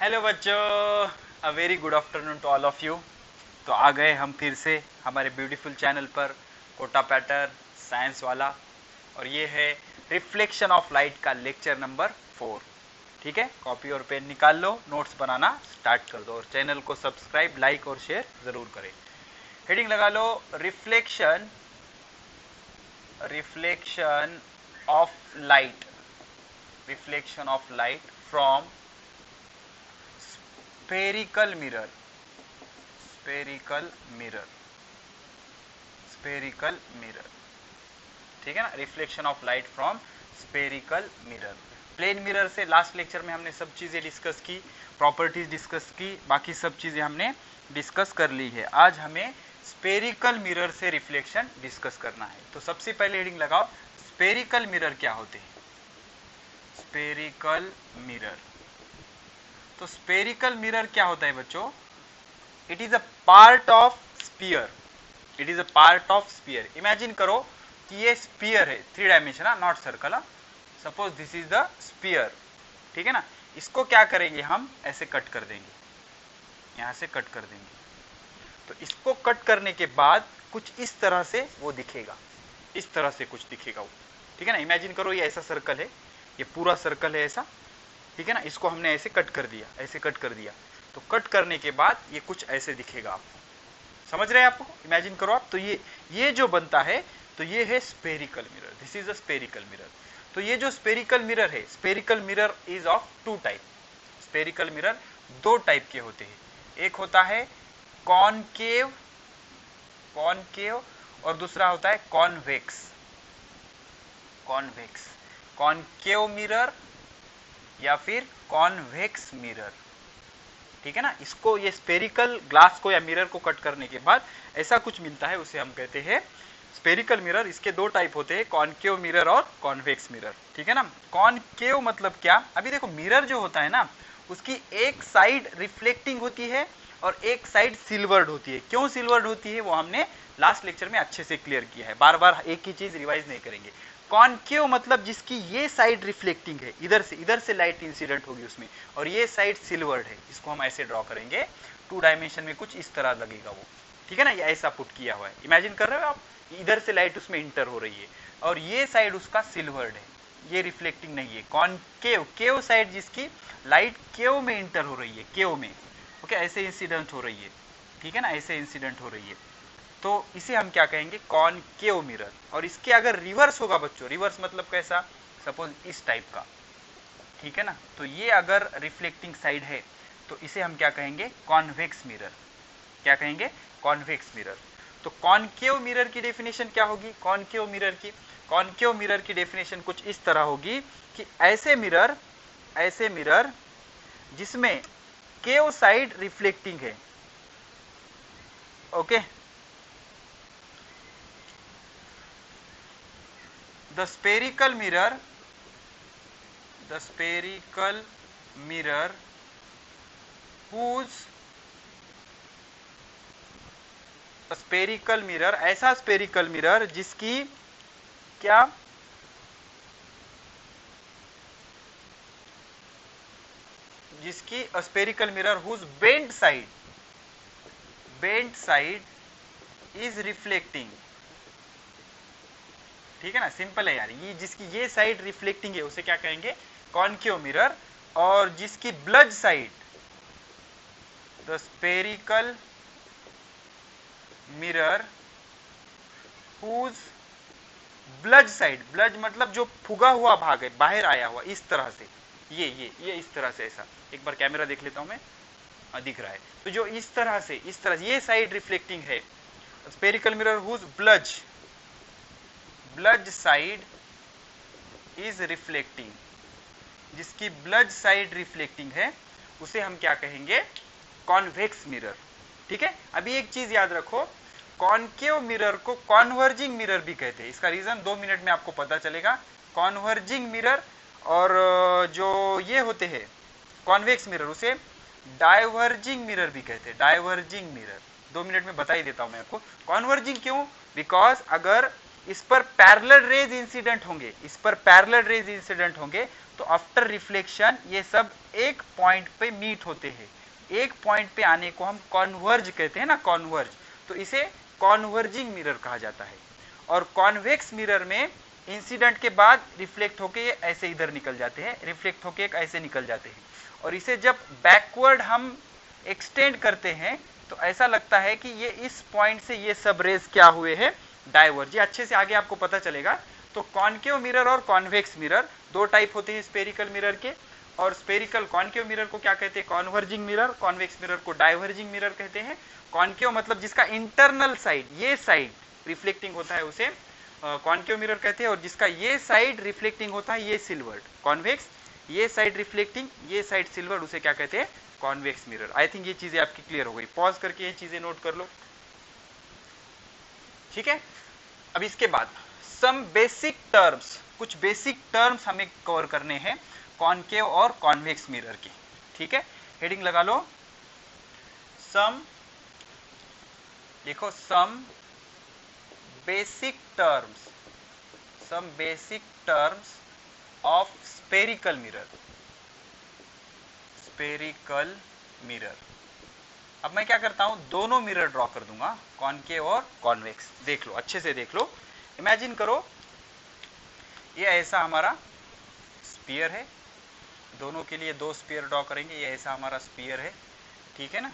Hello बच्चों, a very good afternoon to all of you. तो आ गए हम फिर से हमारे ब्यूटीफुल चैनल पर, कोटा पैटर्न साइंस वाला। और ये है रिफ्लेक्शन ऑफ लाइट का लेक्चर नंबर 4। ठीक है, कॉपी और पेन निकाल लो, नोट्स बनाना स्टार्ट कर दो और चैनल को सब्सक्राइब, लाइक और शेयर ज़रूर करें। हेडिंग लगा लो, reflection reflection of light, reflection of light from spherical mirror, spherical mirror, spherical mirror. ठीक है ना, reflection of light from spherical mirror. Plane mirror से लास्ट लेक्चर में हमने सब चीजें डिस्कस की, प्रॉपर्टीज डिस्कस की, बाकी सब चीजें हमने डिस्कस कर ली है। आज हमें स्पेरिकल मिरर से रिफ्लेक्शन डिस्कस करना है। तो सबसे पहले हेडिंग लगाओ, स्पेरिकल मिरर क्या होते हैं। स्पेरिकल मिरर, तो स्पेरिकल मिरर क्या होता है बच्चों? It is a part of sphere, it is a part of sphere. Imagine करो कि ये स्पीयर है, 3 dimension, not circle. Suppose this is the sphere, ठीक है ना। इसको क्या करेंगे हम, ऐसे कट कर देंगे, यहां से कट कर देंगे। तो इसको कट करने के बाद कुछ इस तरह से वो दिखेगा, इस तरह से कुछ दिखेगा वो। ठीक है ना, इमेजिन करो ये ऐसा सर्कल है, ये पूरा सर्कल है ऐसा, ठीक है ना। इसको हमने ऐसे कट कर दिया, ऐसे कट कर दिया। तो कट करने के बाद ये कुछ ऐसे दिखेगा आपको, समझ रहे हैं आपको? इमेजिन करो आप। तो ये जो बनता है, तो ये है spherical mirror, this is a spherical mirror. तो ये जो स्पेरिकल मिरर है, spherical mirror is of 2 type. Spherical mirror 2 type के होते हैं। एक होता है कॉनकेव, कॉनकेव, और दूसरा होता है कॉन्वेक्स, कॉन्वेक्स। कॉनकेव मिरर या फिर कॉन्वेक्स मिरर, ठीक है ना। इसको, ये स्पेरिकल ग्लास को या मिरर को कट करने के बाद ऐसा कुछ मिलता है, उसे हम कहते हैं स्पेरिकल मिरर। इसके 2 टाइप होते हैं, कॉनकेव मिरर और कॉन्वेक्स मिरर, ठीक है ना। कॉनकेव मतलब क्या? अभी देखो मिरर जो होता है ना, उसकी एक साइड रिफ्लेक्टिंग होती है और एक साइड सिल्वर्ड होती है। क्यों सिल्वर्ड होती है वो हमने लास्ट लेक्चर में अच्छे से क्लियर किया है, बार बार एक ही चीज रिवाइज नहीं करेंगे। कॉनकेव मतलब जिसकी ये साइड रिफ्लेक्टिंग है, इधर से लाइट इंसिडेंट होगी उसमें, और ये साइड सिल्वर्ड है। इसको हम ऐसे ड्रॉ करेंगे, 2 डायमेंशन में कुछ इस तरह लगेगा वो, ठीक है ना। ये ऐसा पुट किया हुआ है, इमेजिन कर रहे हो आप, इधर से लाइट उसमें इंटर हो रही है और ये साइड उसका सिल्वर्ड है, ये रिफ्लेक्टिंग नहीं है। कॉनकेव, केव साइड जिसकी लाइट केव में इंटर हो रही है, केव में, ओके, ऐसे इंसिडेंट हो रही है, ठीक है ना, ऐसे इंसिडेंट हो रही है। तो इसे हम क्या कहेंगे, कॉनकेव मिरर। और इसके अगर रिवर्स होगा बच्चों, रिवर्स मतलब कैसा, सपोज इस टाइप का, ठीक है ना, तो ये अगर रिफ्लेक्टिंग साइड है तो इसे हम क्या कहेंगे, कॉन्वेक्स मिरर। क्या कहेंगे, कॉन्वेक्स मिरर। तो कॉनकेव मिरर की डेफिनेशन क्या होगी, कॉनकेव मिरर की, कॉनकेव मिरर की डेफिनेशन कुछ इस तरह होगी कि ऐसे मिरर, ऐसे मिरर जिसमें केव साइड रिफ्लेक्टिंग है, okay. The spherical mirror, the spherical mirror whose, spherical mirror, ऐसा स्पेरिकल मिरर जिसकी क्या, जिसकी spherical mirror whose bent side, bent side is reflecting, ठीक है ना, सिंपल है यार। ये जिसकी ये साइड रिफ्लेक्टिंग है उसे क्या कहेंगे, कॉनकेव मिरर। और जिसकी bulge side, the spherical mirror whose bulge side, bulge मतलब जो फुगा हुआ भाग है, बाहर आया हुआ इस तरह से, ये इस तरह से, ऐसा, एक बार कैमरा देख लेता हूं मैं, दिख रहा है। तो जो इस तरह से, इस तरह से ये साइड रिफ्लेक्टिंग है, spherical mirror whose bulge, bulge side is reflecting, जिसकी ब्लज साइड रिफ्लेक्टिंग है उसे हम क्या कहेंगे, कॉन्वेक्स मिरर, ठीक है। अभी एक चीज याद रखो, कॉनकेव मिरर को कॉन्वर्जिंग मिरर भी कहते हैं। इसका रीजन 2 मिनट में आपको पता चलेगा। कॉन्वर्जिंग मिरर और जो ये होते हैं कॉन्वेक्स मिरर, उसे डाइवर्जिंग मिरर भी कहते हैं, डाइवर्जिंग मिरर। 2 मिनट में बता ही देता हूं मैं आपको। कॉन्वर्जिंग क्यों, बिकॉज अगर इस पर पैरेलल रेज इंसिडेंट होंगे, इस पर पैरेलल रेज इंसिडेंट होंगे, तो आफ्टर रिफ्लेक्शन ये सब एक पॉइंट पे मीट होते हैं। एक पॉइंट पे आने को हम कॉन्वर्ज कहते हैं ना, कॉन्वर्ज, तो इसे कॉन्वर्जिंग मिरर कहा जाता है। और कॉन्वेक्स मिरर में इंसिडेंट के बाद रिफ्लेक्ट होके ये ऐसे इधर निकल जाते हैं, रिफ्लेक्ट होके एक ऐसे निकल जाते हैं, और इसे जब बैकवर्ड हम एक्सटेंड करते हैं तो ऐसा लगता है कि ये इस पॉइंट से ये सब रेज क्या हुए हैं, डाइवर्ज। ये अच्छे से आगे आपको पता चलेगा। तो कॉन्केव मिरर और कॉन्वेक्स मिरर दो टाइप होते हैं स्पेरिकल मिरर के, और स्पेरिकल कॉन्केव मिरर को क्या कहते हैं, कॉन्वर्जिंग मिरर, कॉन्वेक्स मिरर को डाइवर्जिंग मिरर कहते हैं। कॉन्केव मतलब जिसका इंटरनल साइड, ये साइड रिफ्लेक्टिंग होता है उसे कॉन्केव मिरर कहते हैं, और जिसका ये साइड रिफ्लेक्टिंग होता है ये सिल्वर्ड। कॉन्वेक्स ये साइड रिफ्लेक्टिंग, ये साइड सिल्वर्ड, उसे क्या कहते हैं, कॉन्वेक्स मिरर। आई थिंक ये चीजें आपकी क्लियर हो गई। पॉज करके ये चीजें नोट कर लो, ठीक है। अब इसके बाद सम बेसिक टर्म्स, कुछ बेसिक टर्म्स हमें कवर करने हैं कॉन्केव और कॉन्वेक्स मिरर के, ठीक है। हेडिंग लगा लो, सम, देखो some basic terms, some basic terms of spherical mirror, spherical mirror. अब मैं क्या करता हूं, दोनों मिरर ड्रॉ कर दूंगा, कॉन्केव और कॉन्वेक्स। देख लो, अच्छे से देख लो, इमेजिन करो ये ऐसा हमारा स्फीयर है, दोनों के लिए दो स्फीयर ड्रॉ करेंगे, ये ऐसा हमारा स्फीयर है, ठीक है ना।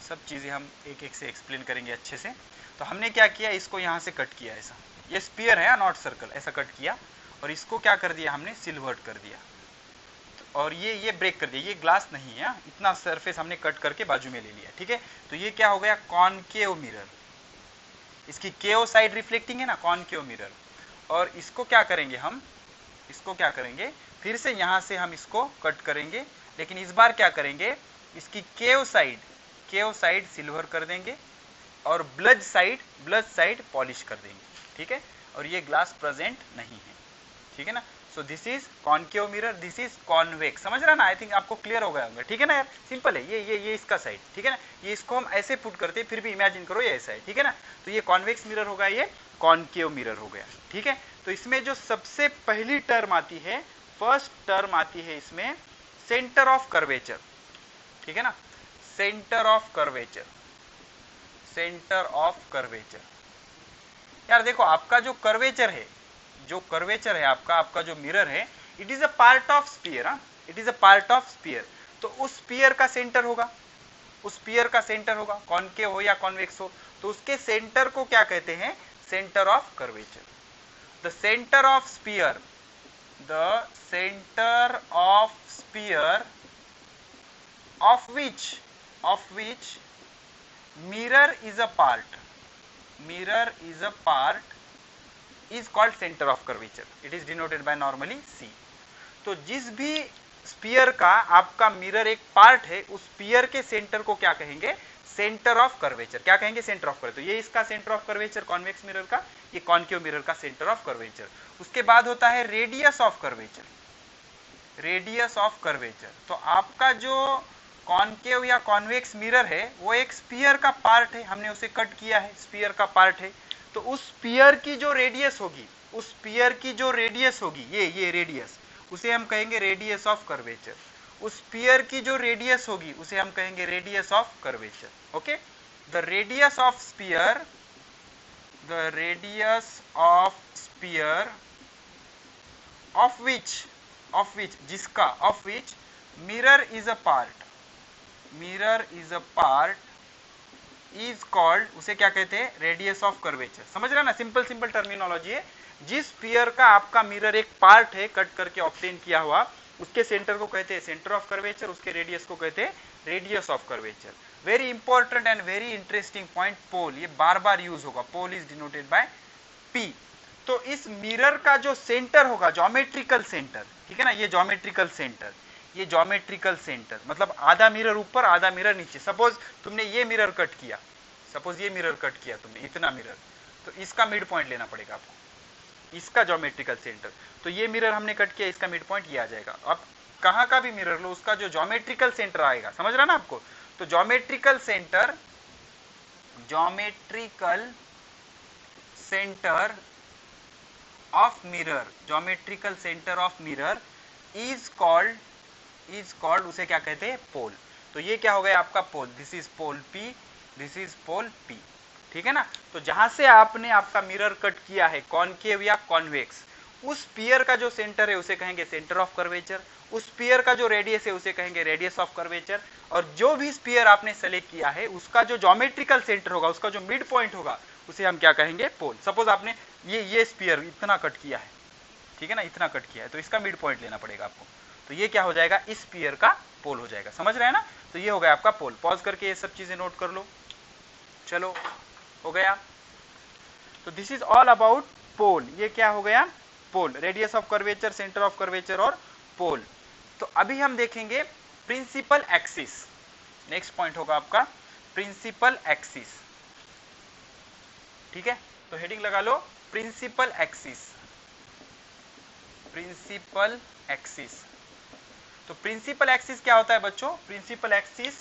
सब चीजें हम एक एक से एक्सप्लेन करेंगे अच्छे से। तो हमने क्या किया, इसको यहां से कट किया, ऐसा ये स्फीयर है नॉट सर्कल, ऐसा कट किया, और इसको क्या कर दिया हमने, सिल्वर्ड कर दिया, और ये ब्रेक कर दिया, ये ग्लास नहीं है, इतना सरफेस हमने कट करके बाजू में ले लिया, ठीक है। तो ये क्या हो गया, कॉनकेव मिरर, इसकी केव साइड रिफ्लेक्टिंग है ना, कॉनकेव मिरर। और इसको क्या करेंगे हम, इसको क्या करेंगे, फिर से यहां से हम इसको कट करेंगे, लेकिन इस बार क्या करेंगे, इसकी केव साइड सिल्वर कर देंगे, और ब्लज साइड पॉलिश कर देंगे, ठीक है। और ये ग्लास प्रेजेंट नहीं है, ठीक है ना। So this is concave mirror, this is convex, समझ रहा ना। आई थिंक आपको क्लियर हो गया होगा, ठीक है ना यार, सिंपल है। ये इसका साइड, ठीक है ना, ये इसको हम ऐसे पुट करते हैं, फिर भी इमेजिन करो ये ऐसा है, ठीक है ना। तो ये कॉन्वेक्स मिरर होगा, ये कॉन्केव मिरर हो गया, ठीक है। तो इसमें जो सबसे पहली टर्म आती है, फर्स्ट टर्म आती है इसमें, सेंटर ऑफ कर्वेचर, ठीक है ना, centre of curvature, center of curvature. यार देखो, आपका जो कर्वेचर है, जो कर्वेचर है आपका जो मिरर है, it is a part of sphere, it is a part of sphere. तो उस स्फीयर का सेंटर होगा, उस स्फीयर का सेंटर होगा, कॉन्केव हो या कॉन्वेक्स हो, तो उसके सेंटर को क्या कहते हैं, center of curvature. The centre of sphere, the centre of sphere of which mirror is a part, mirror is a part is called center of curvature, it is denoted by normally C। तो जिस भी spear का आपका mirror एक part है, उस spear के centre को क्या कहेंगे, सेंटर ऑफ कर्वेचर। क्या कहेंगे, सेंटर ऑफ कर्वेचर। तो ये इसका centre of curvature convex mirror का, ये कॉन्केव मिरर का सेंटर ऑफ कर्वेचर। उसके बाद होता है radius of curvature, radius of curvature. तो आपका जो कॉन्केव या कॉन्वेक्स मिरर है वो एक स्फीयर का पार्ट है, हमने उसे कट किया है, स्फीयर का पार्ट है। तो उस स्फीयर की जो रेडियस होगी, उस स्फीयर की जो रेडियस होगी, ये रेडियस, उसे हम कहेंगे रेडियस ऑफ कर्वेचर। उस स्फीयर की जो रेडियस होगी उसे हम कहेंगे radius of curvature. Okay, the radius of sphere, the radius of sphere of which जिसका, of which mirror is a part, mirror is a part is called, उसे क्या कहते हैं, रेडियस ऑफ कर्वेचर। समझ रहे ना, सिंपल टर्मिनोलॉजी है। जिस स्फीयर का आपका मिरर एक पार्ट है कट करके ऑब्टेन किया हुआ, उसके सेंटर को कहते हैं सेंटर ऑफ कर्वेचर, उसके रेडियस को कहते हैं radius of curvature. Very important and very interesting point, pole, ये बार बार यूज होगा, pole is denoted by P. तो इस मिरर का जो सेंटर होगा, ज्योमेट्रिकल सेंटर, ठीक है ना, ये ज्योमेट्रिकल सेंटर, ये ज्योमेट्रिकल सेंटर मतलब आधा मिरर ऊपर आधा मिरर नीचे। सपोज तुमने ये मिरर कट किया, सपोज ये मिरर कट किया तुमने, इतना मिरर, तो इसका मिड पॉइंट लेना पड़ेगा आपको, इसका ज्योमेट्रिकल सेंटर। तो ये मिरर हमने कट किया, इसका मिड पॉइंट ये आ जाएगा। अब कहाँ का भी मिरर लो, उसका जो ज्योमेट्रिकल सेंटर आएगा, समझ रहा ना आपको। तो geometrical centre, geometrical centre of mirror, geometrical centre of mirror is called, उसे क्या कहते हैं, पोल। तो ये क्या हो गया आपका pole, this is pole P, this is pole P, ठीक है ना। तो जहां से आपने आपका मिरर कट किया है, कॉनकेव या कॉन्वेक्स, उस स्फीयर का जो सेंटर है उसे कहेंगे सेंटर ऑफ कर्वेचर, उस स्फीयर का जो रेडियस है उसे कहेंगे रेडियस ऑफ कर्वेचर, और जो भी स्फीयर आपने सेलेक्ट किया है उसका जो ज्योमेट्रिकल सेंटर होगा, उसका जो मिड पॉइंट होगा, उसे हम क्या कहेंगे, पोल। सपोज आपने ये स्फीयर इतना कट किया है, ठीक है ना, इतना कट किया है, तो इसका मिड पॉइंट लेना पड़ेगा आपको, तो ये क्या हो जाएगा, इस स्फीयर का पोल हो जाएगा, समझ रहे हैं ना। तो ये हो गया आपका पोल। पॉज करके ये सब चीजें नोट कर लो। चलो हो गया। तो this is all about pole. ये क्या हो गया, pole, radius of curvature, center of curvature और पोल। तो अभी हम देखेंगे प्रिंसिपल एक्सिस। नेक्स्ट पॉइंट होगा आपका प्रिंसिपल एक्सिस, ठीक है। तो हेडिंग लगा लो प्रिंसिपल एक्सिस, प्रिंसिपल एक्सिस। तो प्रिंसिपल एक्सिस क्या होता है बच्चों, प्रिंसिपल एक्सिस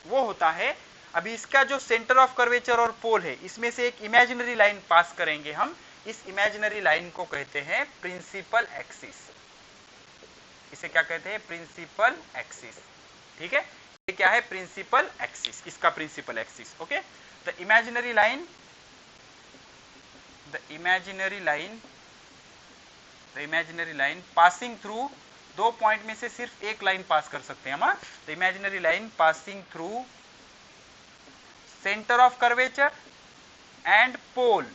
वो होता है, अभी इसका जो सेंटर ऑफ कर्वेचर और पोल है, इसमें से एक इमेजिनरी लाइन पास करेंगे हम, इस इमेजिनरी लाइन को कहते हैं प्रिंसिपल एक्सिस। इसे क्या कहते हैं, प्रिंसिपल एक्सिस, ठीक है। ये क्या है, प्रिंसिपल एक्सिस, इसका principal axis, okay. The imaginary line, the imaginary line passing through, दो पॉइंट में से सिर्फ एक लाइन पास कर सकते हैं हम। The imaginary line passing through centre of curvature and pole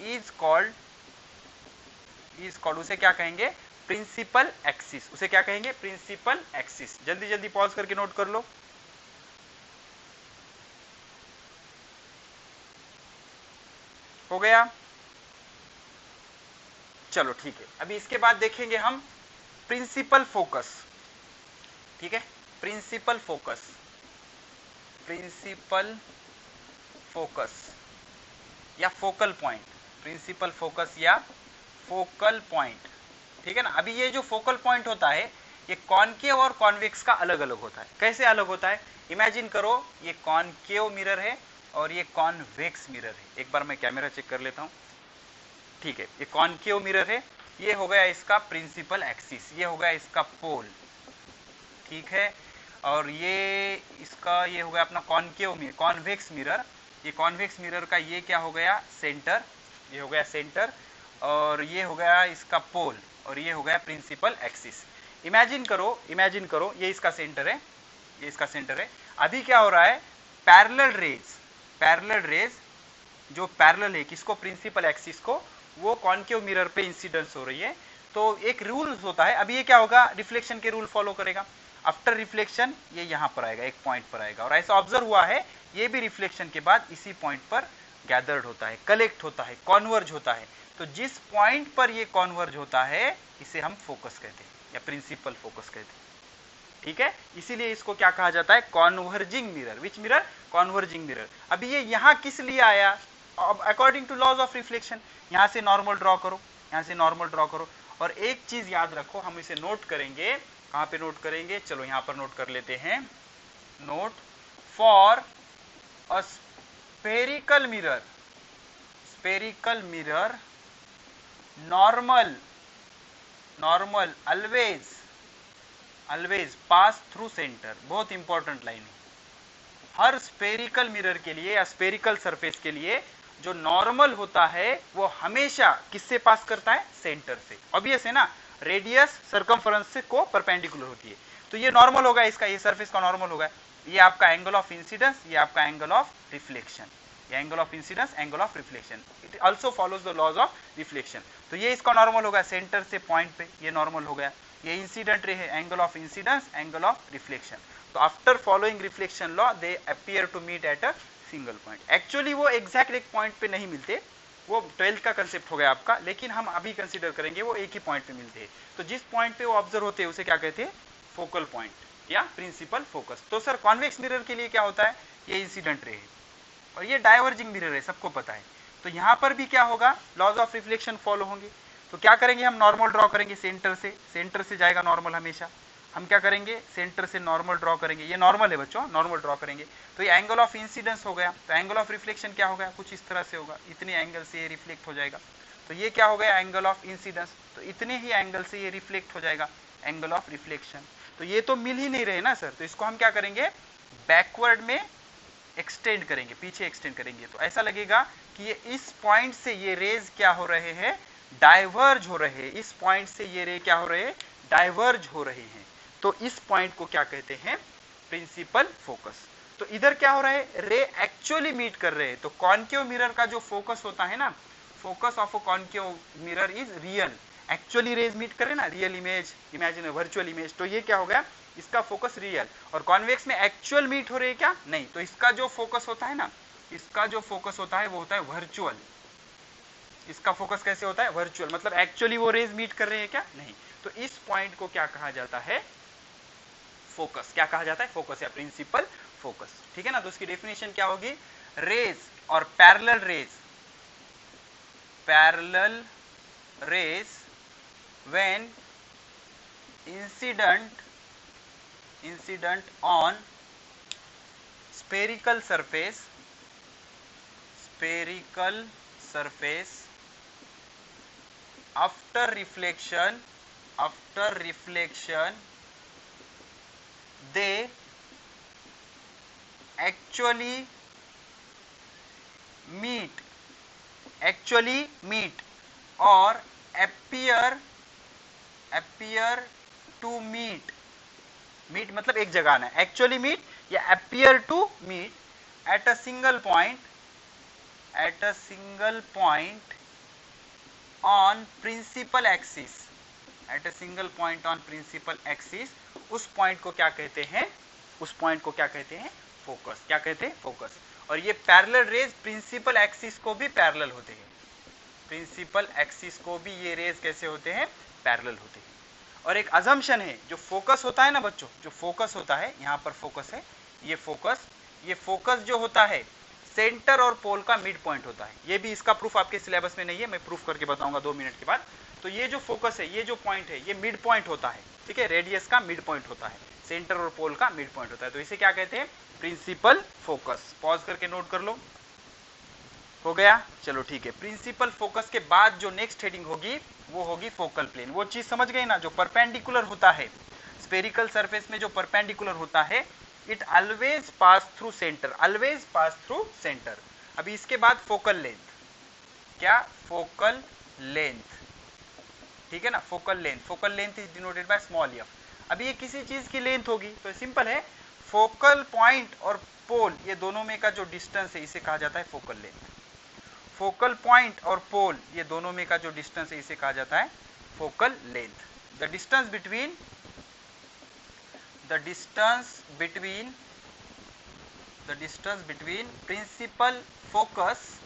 is called, उसे क्या कहेंगे, प्रिंसिपल एक्सिस। उसे क्या कहेंगे, प्रिंसिपल एक्सिस। जल्दी जल्दी पॉज करके नोट कर लो। हो गया, चलो ठीक है। अभी इसके बाद देखेंगे हम प्रिंसिपल फोकस, ठीक है, प्रिंसिपल फोकस, प्रिंसिपल फोकस या फोकल पॉइंट, प्रिंसिपल फोकस या फोकल पॉइंट, ठीक है ना। अभी ये जो फोकल पॉइंट होता है, ये कॉनकेव और कॉन्वेक्स का अलग अलग होता है। कैसे अलग होता है, इमेजिन करो ये कॉनकेव मिरर है और ये कॉन्वेक्स मिरर है। एक बार मैं कैमरा चेक कर लेता हूं, ठीक है। ये कॉनकेव मिरर है, ये हो गया इसका प्रिंसिपल एक्सिस, ये हो गया इसका पोल, ठीक है। और ये इसका ये हो गया अपना कॉनकेव, कॉन्वेक्स मिरर, ये कॉन्वेक्स मिरर का ये क्या हो गया, सेंटर, ये हो गया सेंटर, और ये हो गया इसका पोल, और ये हो गया प्रिंसिपल एक्सिस। इमेजिन करो ये इसका सेंटर है, ये इसका सेंटर है। अभी क्या हो रहा है, पैरेलल रेज जो पैरेलल है किसको, प्रिंसिपल एक्सिस को, वो कॉनकेव मिरर पे इंसिडेंस हो रही है। तो एक रूल होता है, अभी ये क्या होगा, रिफ्लेक्शन के रूल फॉलो करेगा। आफ्टर रिफ्लेक्शन ये यहां पर आएगा, एक पॉइंट पर आएगा, और ऐसा ऑब्जर्व हुआ है ये भी रिफ्लेक्शन के बाद इसी पॉइंट पर गैदर्ड होता है, कलेक्ट होता है, कॉन्वर्ज होता है। तो जिस पॉइंट पर ये कॉन्वर्ज होता है इसे हम फोकस कहते हैं या प्रिंसिपल फोकस कहते हैं, ठीक है। इसीलिए इसको क्या कहा जाता है, converging mirror. Which mirror, converging mirror. अभी ये यहां किस लिए आया, according to laws of reflection. यहां से नॉर्मल ड्रॉ करो, यहां से नॉर्मल ड्रॉ करो, और एक चीज याद रखो, हम इसे नोट करेंगे, कहां पे नोट करेंगे, चलो यहां पर नोट कर लेते हैं। Note for a spherical mirror, spherical mirror normal always pass through centre. बहुत इंपॉर्टेंट लाइन है। हर स्फेरिकल मिरर के लिए या स्फेरिकल सरफेस के लिए जो नॉर्मल होता है वो हमेशा किससे पास करता है, सेंटर से। ऑब्वियस है ना, रेडियस सर्कमफरेंस से को परपेंडिकुलर होती है। तो ये नॉर्मल होगा इसका, ये सरफेस का नॉर्मल होगा। ये आपका एंगल ऑफ इंसिडेंस, ये आपका एंगल ऑफ रिफ्लेक्शन, ये angle of incidence, angle of reflection, it also follows the laws of reflection. तो ये इसका नॉर्मल होगा सेंटर से पॉइंट पे, ये नॉर्मल हो गया। ये इंसिडेंट रे है, angle of incidence, angle of reflection. तो after following reflection law they appear to meet at a single point. Actually वो एग्जैक्ट एक पॉइंट पे नहीं मिलते, वो 12th का कंसेप्ट हो गया आपका, लेकिन हम अभी कंसीडर करेंगे वो एक ही पॉइंट पे मिलते हैं। तो जिस पॉइंट पे वो ऑब्जर्व होते हैं उसे क्या कहते हैं, फोकल पॉइंट या प्रिंसिपल फोकस। तो सर कॉन्वेक्स मिरर के लिए क्या होता है, ये इंसिडेंट रे है और ये डाइवर्जिंग मिरर है, सबको पता है। तो यहां पर भी क्या होगा, लॉज ऑफ रिफ्लेक्शन फॉलो होंगे। तो क्या करेंगे, हम नॉर्मल ड्रॉ करेंगे सेंटर से, सेंटर से जाएगा नॉर्मल हमेशा। हम क्या करेंगे, सेंटर से नॉर्मल ड्रॉ करेंगे, ये नॉर्मल है बच्चों, नॉर्मल ड्रॉ करेंगे। तो ये एंगल ऑफ इंसिडेंस हो गया। तो एंगल ऑफ रिफ्लेक्शन क्या होगा, कुछ इस तरह से होगा, इतने एंगल से ये रिफ्लेक्ट हो जाएगा। तो ये क्या हो गया, एंगल ऑफ इंसिडेंस। तो इतने ही एंगल से ये रिफ्लेक्ट हो जाएगा, एंगल ऑफ रिफ्लेक्शन। तो ये तो मिल ही नहीं रहे ना सर, तो इसको हम क्या करेंगे, बैकवर्ड में एक्सटेंड करेंगे, पीछे एक्सटेंड करेंगे। तो ऐसा लगेगा कि ये इस पॉइंट से ये रेज क्या हो रहे हैं, डाइवर्ज हो रहे हैं। इस पॉइंट से ये रे क्या हो रहे हैं, डाइवर्ज हो रहे हैं। तो इस पॉइंट को क्या कहते हैं, प्रिंसिपल फोकस। तो इधर क्या हो रहा है, रे एक्चुअली मीट कर रहे हैं। तो कॉन्केव मिरर का जो फोकस होता है ना, focus of a concave mirror is real. Actually rays meet कर रहे हैं ना, real image, imagine virtual image. तो ये क्या हो गया, इसका फोकस रियल। और कॉन्वेक्स में एक्चुअल मीट हो रहे हैं क्या, नहीं। तो इसका जो फोकस होता है ना, इसका जो फोकस होता है वो होता है वर्चुअल। इसका फोकस कैसे होता है, वर्चुअल, मतलब एक्चुअली वो रेज मीट कर रहे हैं क्या, नहीं। तो इस पॉइंट को क्या कहा जाता है, फोकस। क्या कहा जाता है, फोकस या प्रिंसिपल फोकस। ठीक है ना। तो उसकी डेफिनेशन क्या होगी, रेज और parallel raise, parallel raise when incident on spherical surface after reflection they actually meet or appear to meet मतलब एक जगह आना है, एक्चुअली मीट या appear to meet at a single point on principal axis, उस point को क्या कहते हैं, फोकस। क्या कहते हैं, फोकस। और ये पैरेलल रेज प्रिंसिपल एक्सिस को भी पैरेलल होते हैं, प्रिंसिपल एक्सिस को भी ये रेज कैसे होते हैं, पैरेलल होते हैं। और एक अजम्पशन है, जो फोकस होता है ना बच्चों, जो फोकस होता है, यहाँ पर फोकस है, ये फोकस जो होता है सेंटर और पोल का मिड पॉइंट होता है। ये भी, इसका प्रूफ आपके सिलेबस में नहीं है, मैं प्रूफ करके बताऊंगा 2 मिनट के बाद। तो ये जो फोकस है, ये जो पॉइंट है, ये मिड पॉइंट होता है। ठीक है, रेडियस का मिड पॉइंट होता है, सेंटर और पोल का मिड पॉइंट होता है। तो इसे क्या कहते हैं, प्रिंसिपल फोकस। पॉज करके नोट कर लो, हो गया। चलो ठीक है। प्रिंसिपल फोकस के बाद जो नेक्स्ट हेडिंग होगी वो होगी फोकल प्लेन। वो चीज समझ गए ना, जो परपेंडिकुलर होता है स्फेरिकल सरफेस में, जो परपेंडिकुलर होता है, it always pass through centre, अभी इसके बाद फोकल लेंथ, क्या, फोकल लेंथ। ठीक है ना, focal length is denoted by small F. अभी ये किसी चीज की लेंथ होगी, तो सिंपल है, फोकल पॉइंट और पोल, ये दोनों में का जो डिस्टेंस है, इसे कहा जाता है फोकल लेंथ। फोकल पॉइंट और पोल, ये दोनों में का जो डिस्टेंस है, इसे कहा जाता है focal length. The distance between principal focus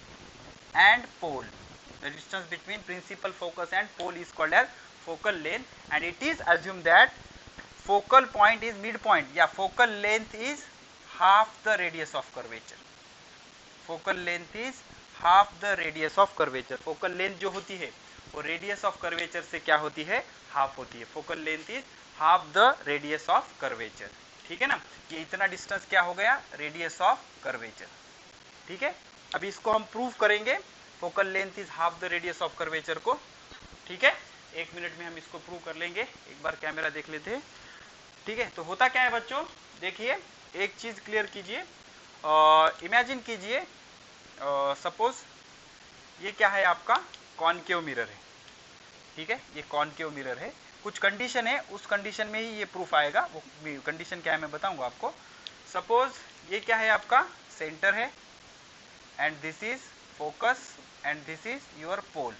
and pole, the distance between principal focus and pole is called as focal length, and it is assumed that focal point is midpoint, या focal length is half the radius of curvature. focal length is half the radius of curvature. focal length जो होती है वो radius of curvature से क्या होती है, half होती है। focal length is half the radius of curvature. ठीक है ना, ये इतना डिस्टेंस क्या हो गया, radius of curvature। ठीक है, अभी इसको हम प्रूव करेंगे, focal length is half the radius of curvature को। ठीक है, 1 मिनट में हम इसको प्रूव कर लेंगे। एक बार कैमरा देख लेते हैं। ठीक है, तो होता क्या है बच्चों, देखिए एक चीज क्लियर कीजिए, इमेजिन कीजिए, सपोज ये क्या है, आपका कॉनकेव मिरर है। ठीक है, ये कॉनकेव मिरर है, कुछ कंडीशन है, उस कंडीशन में ही ये प्रूफ आएगा। वो कंडीशन क्या है मैं बताऊंगा आपको। सपोज ये क्या है, आपका सेंटर है, and this is focus and this is your pole.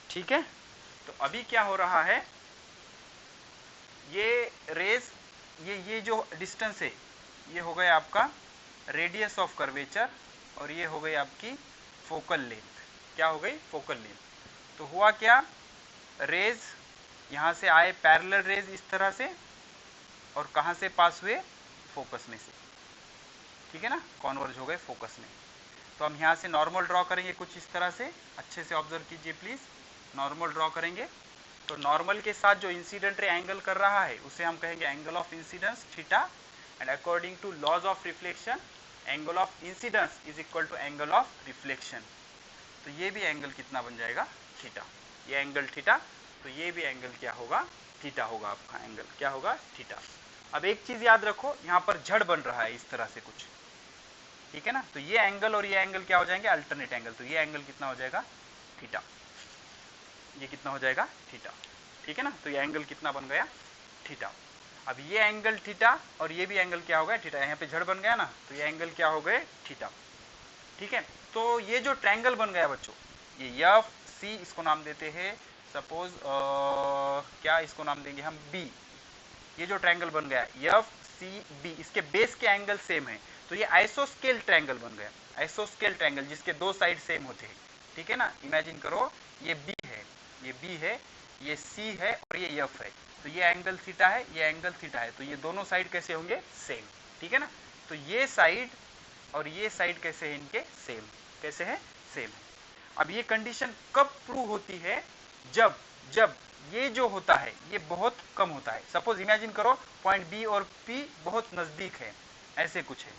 ठीक है, तो अभी क्या हो रहा है, ये रेज, ये जो डिस्टेंस है, ये हो गया आपका रेडियस ऑफ कर्वेचर, और ये हो गई आपकी फोकल लेंथ। क्या हो गई, फोकल लेंथ। तो हुआ क्या, रेज यहां से आए, पैरेलल रेज इस तरह से, और कहां से पास हुए, फोकस में से। ठीक है ना, कॉन्वर्ज हो गए फोकस में। तो हम यहाँ से नॉर्मल ड्रॉ करेंगे कुछ इस तरह से, अच्छे से ऑब्जर्व कीजिए प्लीज। नॉर्मल ड्रॉ करेंगे, तो नॉर्मल के साथ जो इंसिडेंट रे एंगल कर रहा है उसे हम कहेंगे angle of incidence theta, and according to laws of reflection angle of incidence is equal to angle of reflection. तो ये भी एंगल कितना बन जाएगा, थीटा। ये एंगल थीटा, तो ये भी एंगल क्या होगा, थीटा होगा। आपका एंगल क्या होगा, थीटा। अब एक चीज याद रखो, यहाँ पर झड़ बन रहा है इस तरह से कुछ, ठीक है ना। तो ये एंगल और ये एंगल क्या हो जाएंगे, अल्टरनेट एंगल। तो ये एंगल कितना हो जाएगा, थीटा। ये कितना हो जाएगा, थीटा, ठीक है ना। तो ये एंगल कितना बन गया, थीटा। अब ये एंगल थीटा और ये भी एंगल क्या हो गया, थीटा। यहाँ पे झड़ बन गया ना, तो ये एंगल क्या हो गए, थीटा, ठीक है। तो ये जो ट्रायंगल बन गया बच्चों, ये एफ सी, इसको नाम देते हैं सपोज क्या इसको नाम देंगे हम, बी। ये जो ट्रायंगल बन गया एफ सी बी, इसके बेस के एंगल सेम है, तो ये आइसोस्केल ट्रायंगल बन गया। आइसोस्केल ट्रायंगल जिसके दो साइड सेम होते हैं, ठीक है ना। इमेजिन करो ये बी है, ये बी है, ये सी है और ये एफ है। तो ये एंगल थीटा है, ये एंगल थीटा है, तो ये दोनों साइड कैसे होंगे, सेम, ठीक है ना। तो ये साइड और ये साइड कैसे है इनके, सेम। कैसे है, सेम है। अब ये कंडीशन कब प्रूव होती है, जब जब ये जो होता है ये बहुत कम होता है। सपोज इमेजिन करो पॉइंट बी और पी बहुत नजदीक है, ऐसे कुछ है,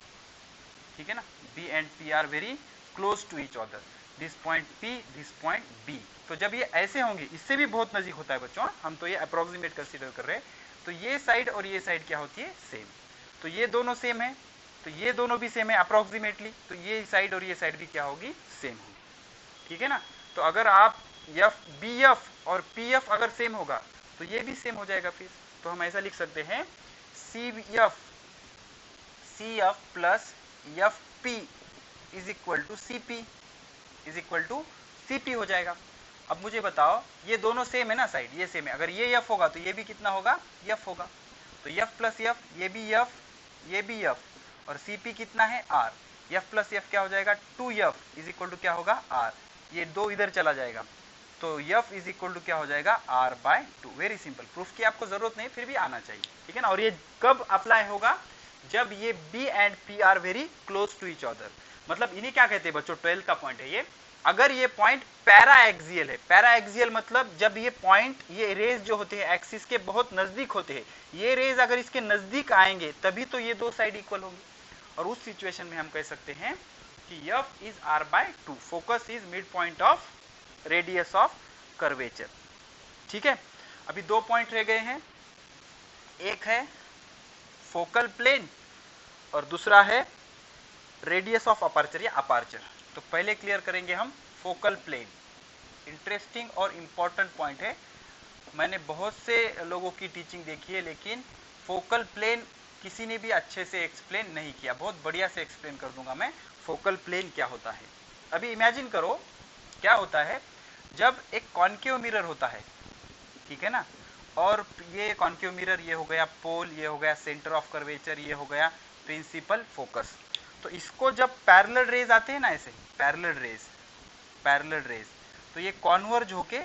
ठीक है ना। B and P are very close to each other, this point P, this point B. तो जब ये ऐसे होंगे, इससे भी बहुत नजदीक होता है बच्चों, हम तो ये अप्रोक्सीमेट कंसीडर कर रहे हैं। तो ये साइड और ये साइड क्या होती है, सेम। तो ये दोनों सेम है, तो ये दोनों भी सेम है अप्रोक्सीमेटली, तो ये साइड और ये साइड भी क्या होगी, सेम होगी, ठीक है ना। तो अगर आप एफ बी एफ और पी एफ अगर सेम होगा तो ये भी सेम हो जाएगा फिर। तो हम ऐसा लिख सकते हैं C F plus F P is equal to C P, is equal to C P हो जाएगा। अब मुझे बताओ, ये दोनों सेम है ना साइड, ये सेम है, अगर ये एफ होगा तो ये भी कितना होगा, एफ होगा। तो एफ प्लस एफ, ये भी एफ, ये भी एफ, और सी पी कितना है, आर। एफ प्लस एफ क्या हो जाएगा, 2एफ इज इक्वल टू क्या होगा, आर। ये दो इधर चला जाएगा, तो एफ इज इक्वल टू क्या हो जाएगा, R by 2। Very simple, proof की आपको जरूरत नहीं, फिर भी आना चाहिए, ठीक है ना। और ये कब अप्लाई होगा, जब ये B and P are very close to each other. मतलब इन्हें क्या कहते हैं बच्चों, 12th का पॉइंट है ये। अगर ये पॉइंट पैरा एक्सियल है, पैरा एक्सियल मतलब जब ये पॉइंट, ये रेज जो होते हैं एक्सिस के बहुत नजदीक होते हैं, ये रेज अगर इसके नजदीक आएंगे तभी तो ये दो साइड इक्वल होंगी। और उस सिचुएशन में हम कह सकते हैं कि F is R by 2, focus is mid point of radius of curvature, ठीक है। अभी दो पॉइंट रह गए हैं, एक है फोकल प्लेन और दूसरा है रेडियस ऑफ अपर्चर या अपर्चर। तो पहले क्लियर करेंगे हम फोकल प्लेन। इंटरेस्टिंग और इंपॉर्टेंट पॉइंट है, मैंने बहुत से लोगों की टीचिंग देखी है, लेकिन फोकल प्लेन किसी ने भी अच्छे से एक्सप्लेन नहीं किया। बहुत बढ़िया से एक्सप्लेन कर दूंगा मैं फोकल प्लेन क्या होता है। अभी इमेजिन करो क्या होता है, जब एक कॉन्केव मिरर होता है, ठीक है ना, और ये कॉन्केव मिरर, ये हो गया पोल, ये हो गया सेंटर ऑफ कर्वेचर, ये हो गया प्रिंसिपल फोकस। तो इसको जब पैरेलल रेज आते हैं ना, ऐसे पैरेलल रेज, तो ये कॉन्वर्ज होके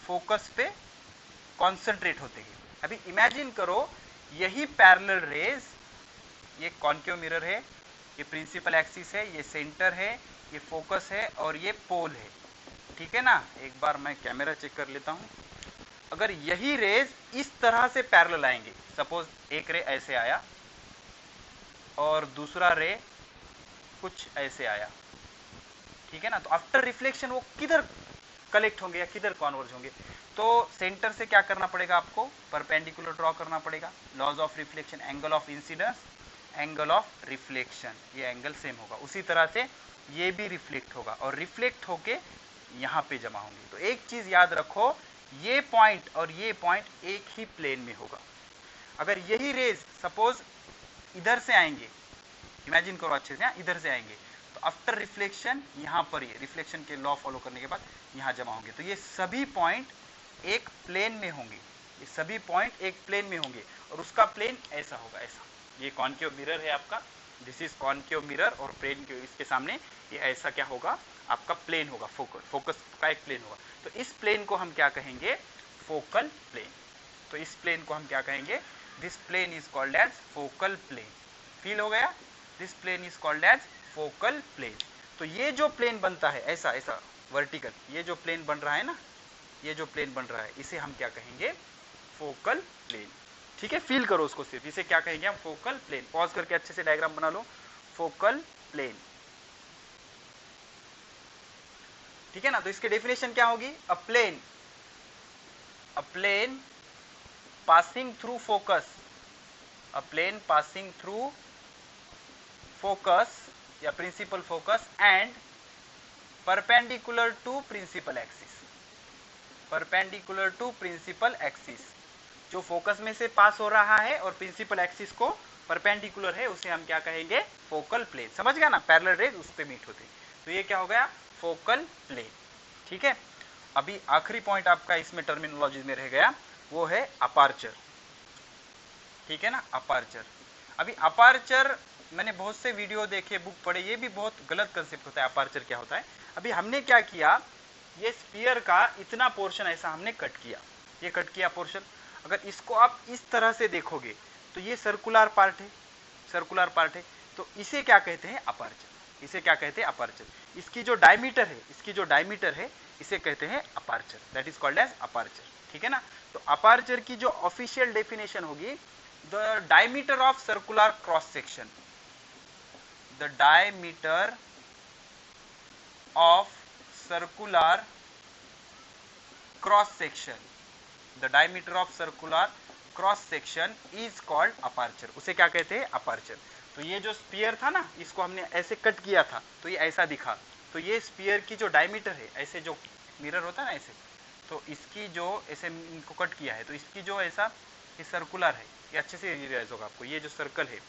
फोकस पे कॉन्सेंट्रेट होते हैं। अभी इमेजिन करो यही पैरेलल रेज, ये कॉन्केव मिरर है, ये प्रिंसिपल एक्सिस है, ये सेंटर है, ये फोकस है और ये पोल है, ठीक है ना। एक बार मैं कैमरा चेक कर लेता हूं। अगर यही रेज इस तरह से पैरेलल आएंगे, सपोज एक रे ऐसे आया और दूसरा रे कुछ ऐसे आया, ठीक है ना, तो आफ्टर रिफ्लेक्शन वो किधर कलेक्ट होंगे या किधर कॉन्वर्ज होंगे। तो सेंटर से क्या करना पड़ेगा आपको, परपेंडिकुलर ड्रॉ करना पड़ेगा। Laws of reflection, angle of incidence, angle of reflection, ये एंगल सेम होगा। उसी तरह से ये भी रिफ्लेक्ट होगा और रिफ्लेक्ट होके यहाँ पे जमा होंगे। तो एक चीज याद रखो, ये पॉइंट और ये पॉइंट एक ही प्लेन में होगा। अगर यही रेज सपोज इधर से आएंगे, इमेजिन करो अच्छे से, इधर से आएंगे, तो आफ्टर रिफ्लेक्शन यहाँ पर, ये रिफ्लेक्शन के लॉ फॉलो करने के बाद यहाँ जमा होंगे। तो ये सभी पॉइंट एक प्लेन में होंगे, ये सभी पॉइंट एक प्लेन में होंगे और उसका प्लेन ऐसा होगा, ऐसा। ये कॉन्केव मिरर है आपका, दिस इज कॉन्केव मिरर, और प्लेन के इसके सामने ये ऐसा क्या होगा, आपका प्लेन होगा, फोकस का एक प्लेन होगा। तो इस प्लेन को हम क्या कहेंगे, फोकल प्लेन। तो इस प्लेन को हम क्या कहेंगे, this plane is called as focal plane. Feel हो गया, this plane is called as focal plane. तो ये जो प्लेन बनता है ऐसा ऐसा वर्टिकल, ये जो प्लेन बन रहा है ना, ये जो प्लेन बन रहा है, इसे हम क्या कहेंगे, फोकल प्लेन, ठीक है। फील करो उसको सिर्फ, इसे क्या कहेंगे हम, फोकल प्लेन। पॉज करके अच्छे से डायग्राम बना लो, फोकल प्लेन। ठीक है ना। तो इसके डेफिनेशन क्या होगी, a plane passing through focus, a plane passing through focus या principal focus and perpendicular to principal axis, perpendicular to principal axis, जो फोकस में से पास हो रहा है और प्रिंसिपल एक्सिस को परपेंडिकुलर है, उसे हम क्या कहेंगे, फोकल प्लेन। समझ गया ना, पैरेलल रेज उस पे मीट होते। तो ये क्या हो गया, फोकल प्लेन। ठीक है, अभी आखिरी पॉइंट आपका इसमें टर्मिनोलॉजी में रह गया, वो है अपार्चर। ठीक है ना, अपार्चर। अभी अपार्चर मैंने बहुत से वीडियो देखे, बुक पढ़े, ये भी बहुत गलत कंसेप्ट होता है। अपार्चर क्या होता है, अभी हमने क्या किया, ये स्फीयर का इतना पोर्शन ऐसा हमने कट किया, ये कट किया पोर्शन। अगर इसको आप इस तरह से देखोगे तो ये सर्कुलर पार्ट है, सर्कुलर पार्ट है, तो इसे क्या कहते हैं, अपार्चर। इसे क्या कहते हैं, अपार्चर। इसकी जो डायमीटर है, इसकी जो डायमीटर है, इसे कहते हैं aperture, that is called as aperture. ठीक है ना। तो अपार्चर की जो ऑफिशियल डेफिनेशन होगी, the diameter of circular cross section, the diameter of circular cross section, the diameter of circular cross section is called aperture, उसे क्या कहते हैं, अपर्चर। तो ये जो स्फीयर था ना, इसको हमने ऐसे कट किया था तो ये ऐसा दिखा, तो ये स्फीयर की जो डायमीटर है, ऐसे जो मिरर होता है ना ऐसे, तो इसकी जो ऐसे इनको कट किया है, तो इसकी जो ऐसा ये सर्कुलर है, ये अच्छे से रियलाइज होगा आपको, ये जो सर्कल है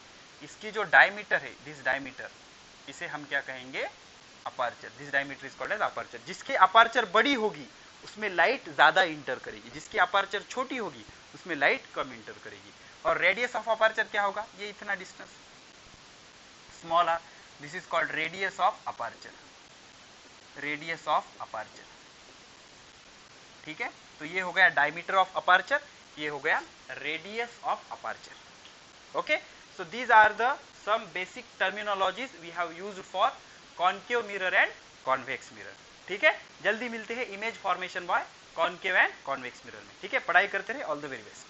इसकी जो डायमीटर है, दिस डायमीटर, इसे हम क्या कहेंगे, aperture. This diameter is called as aperture. जिसकी अपर्चर बड़ी होगी उसमें लाइट ज्यादा इंटर करेगी, जिसकी अपर्चर छोटी होगी उसमें लाइट कम इंटर करेगी। और रेडियस ऑफ अपर्चर क्या होगा, ये इतना distance small R, this is called radius of aperture, radius of aperture. ठीक है, तो ये हो गया डायमीटर ऑफ अपर्चर, ये हो गया radius of aperture. Okay, so these are the some basic terminologies we have used for concave mirror and convex mirror। ठीक है, जल्दी मिलते हैं image formation by concave and convex mirror में। ठीक है, पढ़ाई करते रहे, ऑल द वेरी बेस्ट।